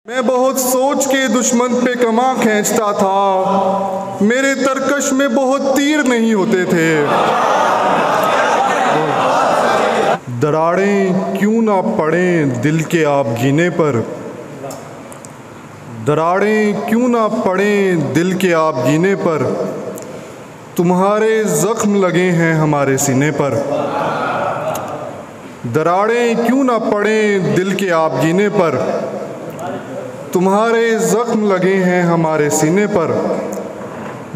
मैं बहुत सोच के दुश्मन पे कमा खींचता था, मेरे तरकश में बहुत तीर नहीं होते थे। दरारें क्यों ना पड़ें दिल के आप गीने पर, दरारें क्यों ना पड़ें दिल के आप गीने पर, तुम्हारे ज़ख्म लगे हैं हमारे सीने पर। दरारें क्यों ना पड़ें दिल के आप गीने पर, तुम्हारे ज़ख्म लगे हैं हमारे सीने पर।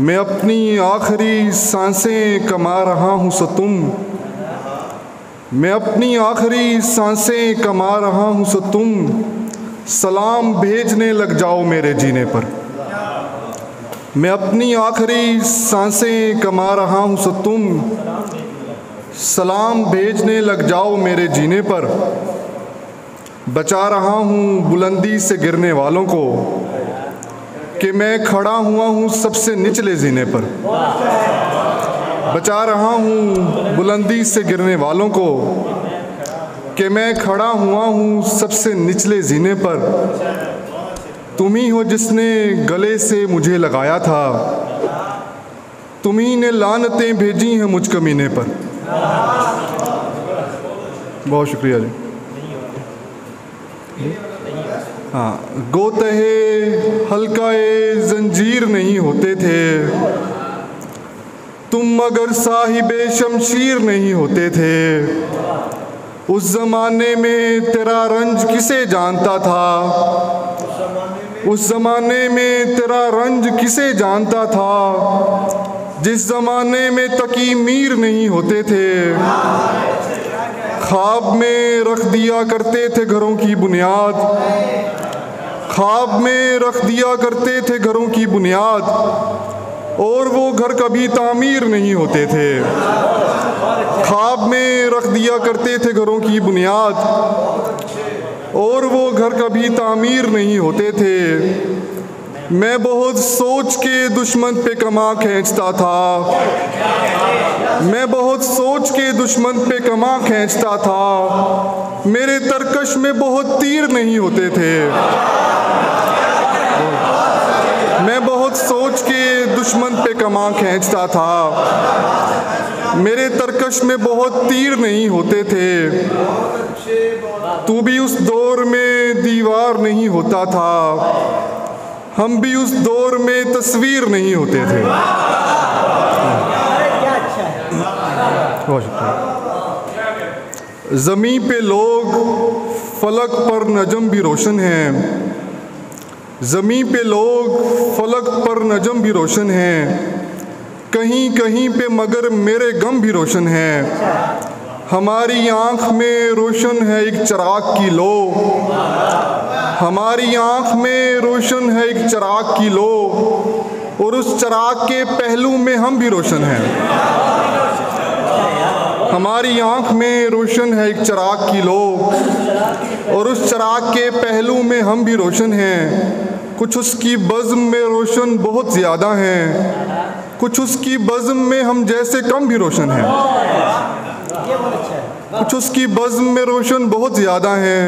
मैं अपनी आखिरी सांसें कमा रहा हूँ सो तुम, मैं अपनी आखिरी सांसें कमा रहा हूँ सो तुम सलाम भेजने लग जाओ मेरे जीने पर। मैं अपनी आखिरी सांसें कमा रहा हूँ सो तुम सलाम भेजने लग जाओ मेरे जीने पर। बचा रहा हूँ बुलंदी से गिरने वालों को कि मैं खड़ा हुआ हूँ सबसे निचले जीने पर। बचा रहा हूँ बुलंदी से गिरने वालों को कि मैं खड़ा हुआ हूँ सबसे निचले जीने पर। तुम ही हो जिसने गले से मुझे लगाया था, तुम ही ने लानतें भेजी हैं मुझ कमीने पर। बहुत शुक्रिया जी। हाँ, गोतहे हल्काए जंजीर नहीं होते थे, तुम मगर साहिबे शमशीर नहीं होते थे। उस ज़माने में तेरा रंज किसे जानता था, उस ज़माने में तेरा रंज किसे जानता था, जिस ज़माने में तकी मीर नहीं होते थे। ख्वाब में रख दिया करते थे घरों की बुनियाद, ख्वाब में रख दिया करते थे घरों की बुनियाद, और वो घर कभी तामीर नहीं होते थे। ख्वाब में रख दिया करते थे घरों की बुनियाद, और वो घर कभी तामीर नहीं होते थे। मैं बहुत सोच के दुश्मन पे कमा खींचता था, मैं बहुत सोच के दुश्मन पे कमा खींचता था, मेरे तरकश में बहुत तीर नहीं होते थे। मैं बहुत सोच के दुश्मन पे कमा खींचता था, मेरे तरकश में बहुत तीर नहीं होते थे। तू भी उस दौर में दीवार नहीं होता था, हम भी उस दौर में तस्वीर नहीं होते थे। ज़मीं पे लोग फलक पर नजम भी रोशन हैं, ज़मीं पे लोग फलक पर नजम भी रोशन हैं, कहीं कहीं पे मगर मेरे गम भी रोशन हैं। हमारी आँख में रोशन है एक चिराग की लो, हमारी आँख में रोशन है एक चिराग की लो, और उस चिराग के पहलू में हम भी रोशन हैं। हमारी आँख में रोशन है एक चिराग की लो, और उस चिराग के पहलू में हम भी रोशन हैं। कुछ उसकी बज़्म में रोशन बहुत ज़्यादा हैं, कुछ उसकी बज़्म में हम जैसे कम भी रोशन हैं। कुछ उसकी बज़्म में रोशन बहुत ज़्यादा हैं,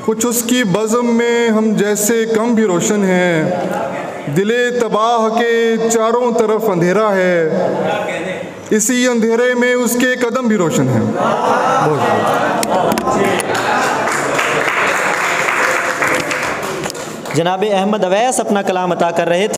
कुछ उसकी बज़्म में हम जैसे कम भी रोशन हैं। दिले तबाह के चारों तरफ अंधेरा है, इसी अंधेरे में उसके कदम भी रोशन हैं। जनाब अहमद अवैस अपना कलाम अता कर रहे थे।